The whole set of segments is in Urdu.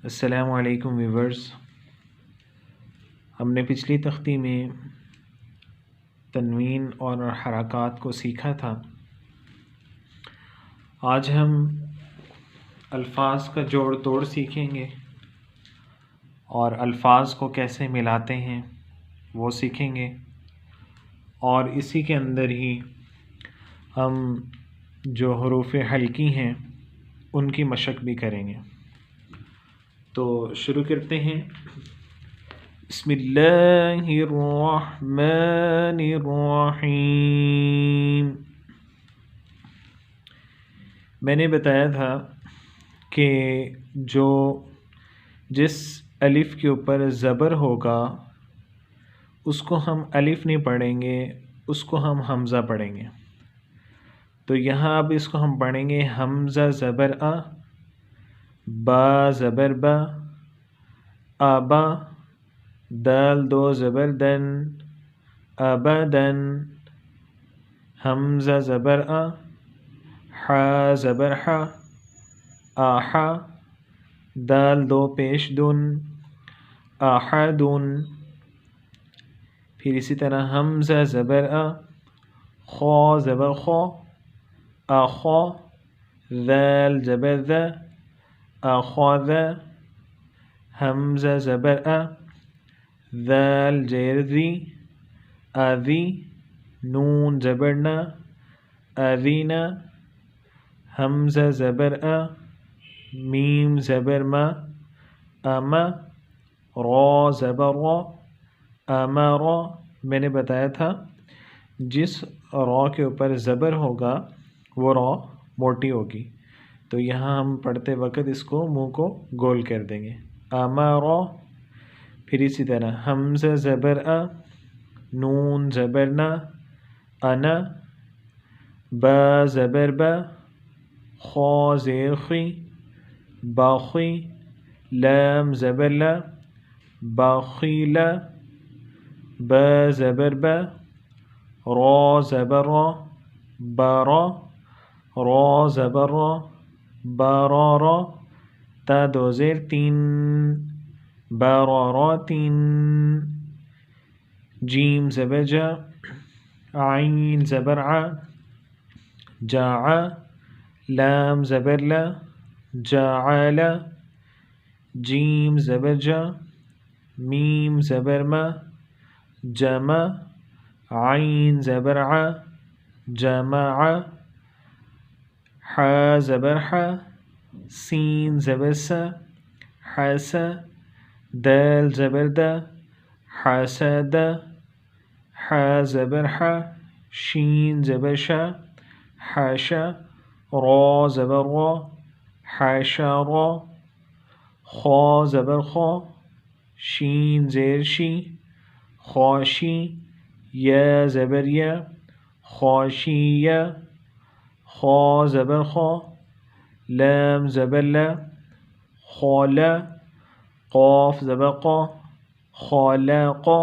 السلام علیکم ویورز، ہم نے پچھلی تختی میں تنوین اور حرکات کو سیکھا تھا۔ آج ہم الفاظ کا جوڑ توڑ سیکھیں گے اور الفاظ کو کیسے ملاتے ہیں وہ سیکھیں گے، اور اسی کے اندر ہی ہم جو حروف حلقی ہیں ان کی مشق بھی کریں گے۔ تو شروع کرتے ہیں۔ بسم اللہ الرحمن الرحیم۔ میں نے بتایا تھا کہ جس الف کے اوپر زبر ہوگا اس کو ہم الف نہیں پڑھیں گے، اس کو ہم حمزہ پڑھیں گے۔ تو یہاں اب اس کو ہم پڑھیں گے حمزہ زبر آ، با زبر با، آبا، دال دو زبر دن، ابدن، حمزہ زبر آ، حا زبر حا، آحا، دال دو پیش دن، آحدن۔ پھر اسی طرح حمزہ زبر آ، خا زبر خا، آخا، ذال زبر ذا، آخاذ، حمزہ زبر آ، ذال زیر ذی، آذی، نون زبر نا، آذینا، حمزہ زبر آ، میم زبر ما، آما، را زبر را، آمارا۔ میں نے بتایا تھا جس را کے اوپر زبر ہوگا وہ را موٹی ہوگی، تو یہاں ہم پڑھتے وقت اس کو منہ کو گول کر دیں گے، آمارا۔ پھر اسی طرح حمزہ زبر آ، نون زبر نا، انا، با زبر با، خا زیر خی، باخی، لام زبر لا، باخیلا، با زبر با، را زبر را، بارا، را زبر را، بارارا، تا دو زیر تین، باراراتین، جیم زبر جا، عین زبر ع، جاع، لام زبر لا، جاعل، جیم زبر جا، میم زبر ما، جمع، عین زبر ع، جمع، حا زبر حا، سین زبر سا، حس، دال زبر دا، حسد، حا زبر حا، شین زبر شا، حاشا، را زبر را، حاشارا، خا زبر خا، شین زیر شی، خاشی، یا زبر یا، خاشیہ، خا زبر خا، لام زبر لا، خالا، قاف زبر قا، خالاقا،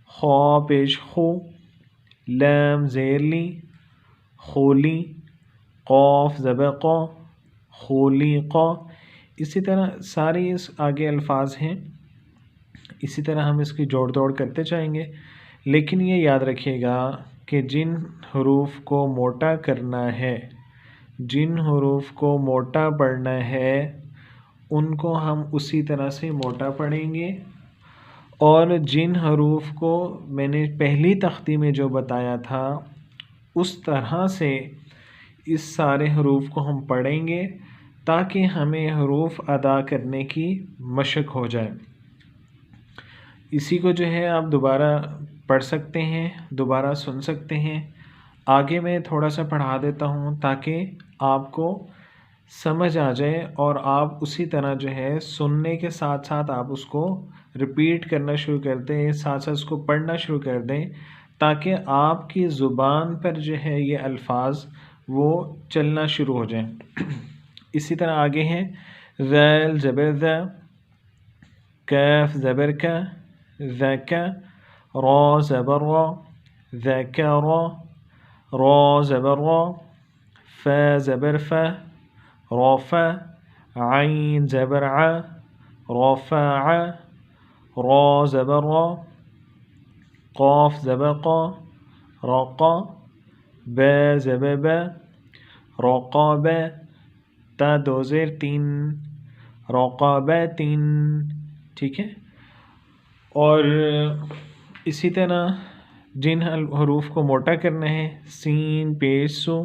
خا پیش خو، لام زیر لی، خولی، قاف زبر قا، خولیقا۔ اسی طرح سارے اس آگے الفاظ ہیں، اسی طرح ہم اس کی جوڑ توڑ کرتے جائیں گے، لیکن یہ یاد رکھیے گا کہ جن حروف کو موٹا کرنا ہے، جن حروف کو موٹا پڑھنا ہے ان کو ہم اسی طرح سے موٹا پڑھیں گے، اور جن حروف کو میں نے پہلی تختی میں جو بتایا تھا اس طرح سے اس سارے حروف کو ہم پڑھیں گے تاکہ ہمیں حروف ادا کرنے کی مشق ہو جائے۔ اسی کو جو ہے آپ دوبارہ پڑھ سکتے ہیں، دوبارہ سن سکتے ہیں۔ آگے میں تھوڑا سا پڑھا دیتا ہوں تاکہ آپ کو سمجھ آ جائے اور آپ اسی طرح جو ہے سننے کے ساتھ ساتھ آپ اس کو ریپیٹ کرنا شروع کر دیں، ساتھ ساتھ اس کو پڑھنا شروع کر دیں تاکہ آپ کی زبان پر جو ہے یہ الفاظ وہ چلنا شروع ہو جائیں۔ اسی طرح آگے ہیں ذال زبر ذا، کاف زبر کا، ذکا، را زبر را، ذکرا، را زبر را، فا زبر فا، رافع، عین زبر ع، رفع، را زبر را، قاف زبر قا، رقا، با زبر با، رقاب، تا دو زیر تین، رقابت، ٹھیک ہے. اور اسی طرح جن حروف کو موٹا کرنا ہے، سین پیش سو،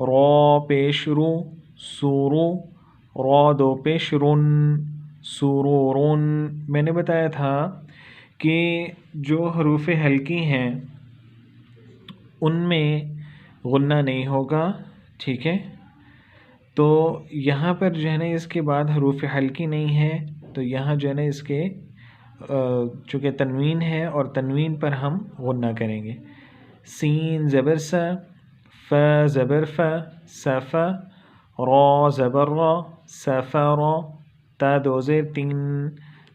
را پیش رو، سورو، را دو پیش رن، سورورن. میں نے بتایا تھا کہ جو حروف ہلکی ہیں ان میں غنہ نہیں ہوگا، ٹھیک ہے. تو یہاں پر جو ہے نا اس کے بعد حروف ہلکی نہیں ہے، تو یہاں جو ہے نا اس کے چونکہ تنوین ہے اور تنوین پر ہم غنہ کریں گے. سین زبر سا، ف زبر ف، صفا، را زبر را، سفرا، تا دو زیر تین،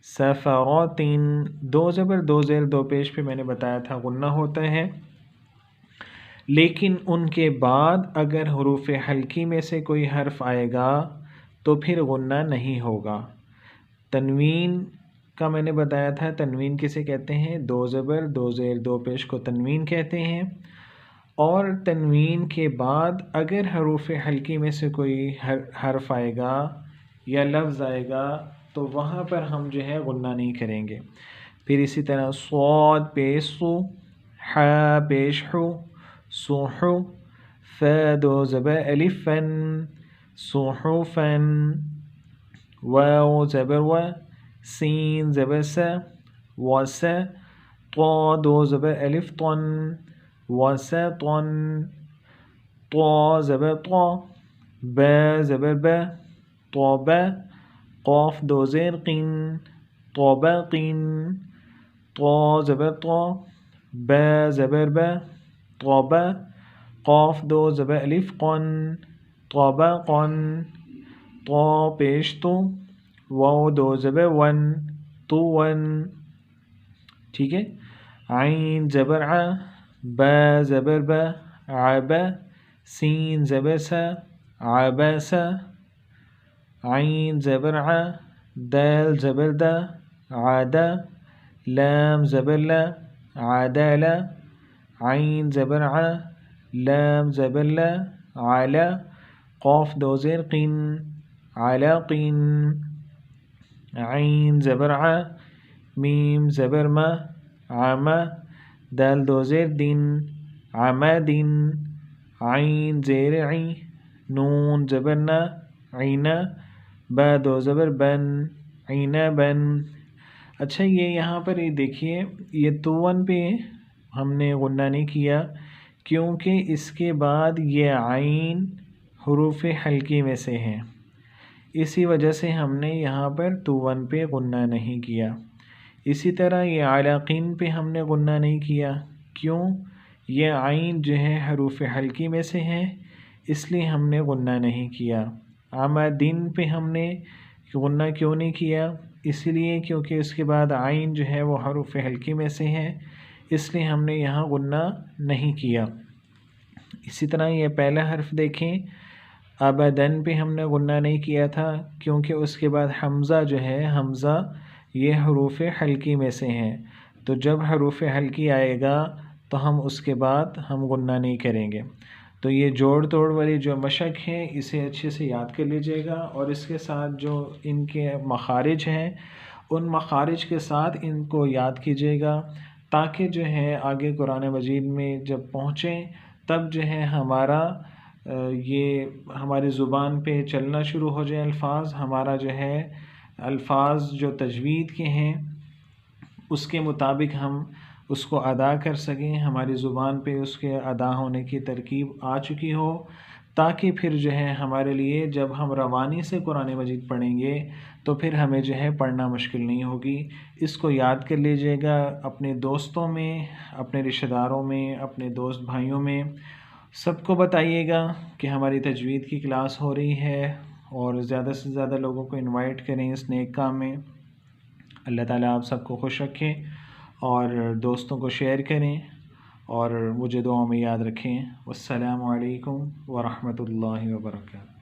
سفراتین. دو زبر دو زیر دو پیش پہ میں نے بتایا تھا غنہ ہوتا ہے، لیکن ان کے بعد اگر حروف ہلکی میں سے کوئی حرف آئے گا تو پھر غنہ نہیں ہوگا. تنوین کا میں نے بتایا تھا، تنوین کسے کہتے ہیں؟ دو زبر دو زیر دو پیش کو تنوین کہتے ہیں. اور تنوین کے بعد اگر حروف ہلکی میں سے کوئی حرف آئے گا یا لفظ آئے گا تو وہاں پر ہم جو ہے غنہ نہیں کریں گے. پھر اسی طرح صاد پیش سو، ح پیش حو، صحو، ف دو زبر الف فن، صحفن، واو زبر و، سین زبر س، وس، طا دو زبر الف طن، وسطن، طا زبر طا، با زبر با، طابا، قاف دو زیر قین، طابقین، طا زبر طا، با زبر با، طابا، قاف دو زبر الف قن، طابقن، طا پیش تو، واو دو زبر ون، تو ون، ٹھیک ہے. عین زبر ع، با زبر با، عبا، سین زبر سا، عباسا، عین زبر ع، دال زبر دا، عادا، لام زبر لا، عدالا، عین زبر ع، لام زبر لا، علا، قاف دو زیر قین، علاقین، عین زبر ع، میم زبر ما، عما، دال دو زیر دین، عمادین، عین زیر عی، نون زبر نا، عینا، با دو زبر بن، عینا بن. اچھا یہ یہاں پر یہ دیکھیے، یہ توون پہ ہم نے غنہ نہیں کیا کیونکہ اس کے بعد یہ عین حروف ہلکی میں سے ہیں، اسی وجہ سے ہم نے یہاں پر توون پہ غنہ نہیں کیا. اسی طرح یہ علاقین پہ ہم نے غنہ نہیں کیا، کیوں؟ یہ عین جو ہے حروف ہلکی میں سے ہیں، اس لیے ہم نے غنہ نہیں کیا. عمادین پہ ہم نے غنہ کیوں نہیں کیا؟ اس لیے کیونکہ اس کے بعد عین جو ہے وہ حروف ہلکی میں سے ہیں، اس لیے ہم نے یہاں غنہ نہیں کیا. اسی طرح یہ پہلا حرف دیکھیں، ابدن پہ ہم نے غنہ نہیں کیا تھا کیونکہ اس کے بعد حمزہ جو ہے، حمزہ یہ حروف ہلکی میں سے ہیں، تو جب حروف ہلکی آئے گا تو ہم اس کے بعد ہم غنہ نہیں کریں گے. تو یہ جوڑ توڑ والی جو مشق ہے اسے اچھے سے یاد کر لیجئے گا، اور اس کے ساتھ جو ان کے مخارج ہیں ان مخارج کے ساتھ ان کو یاد کیجئے گا، تاکہ جو ہے آگے قرآن مجید میں جب پہنچیں تب جو ہے یہ ہماری زبان پہ چلنا شروع ہو جائے الفاظ، ہمارا جو ہے الفاظ جو تجوید کے ہیں اس کے مطابق ہم اس کو ادا کر سکیں، ہماری زبان پہ اس کے ادا ہونے کی ترکیب آ چکی ہو، تاکہ پھر جو ہے ہمارے لیے جب ہم روانی سے قرآن مجید پڑھیں گے تو پھر ہمیں جو ہے پڑھنا مشکل نہیں ہوگی. اس کو یاد کر لیجئے گا، اپنے دوستوں میں، اپنے رشتہ داروں میں، اپنے دوست بھائیوں میں سب کو بتائیے گا کہ ہماری تجوید کی کلاس ہو رہی ہے، اور زیادہ سے زیادہ لوگوں کو انوائٹ کریں اس نیک کام میں. اللہ تعالیٰ آپ سب کو خوش رکھیں اور دوستوں کو شیئر کریں اور مجھے دعاؤں میں یاد رکھیں. والسلام علیکم ورحمۃ اللہ وبرکاتہ.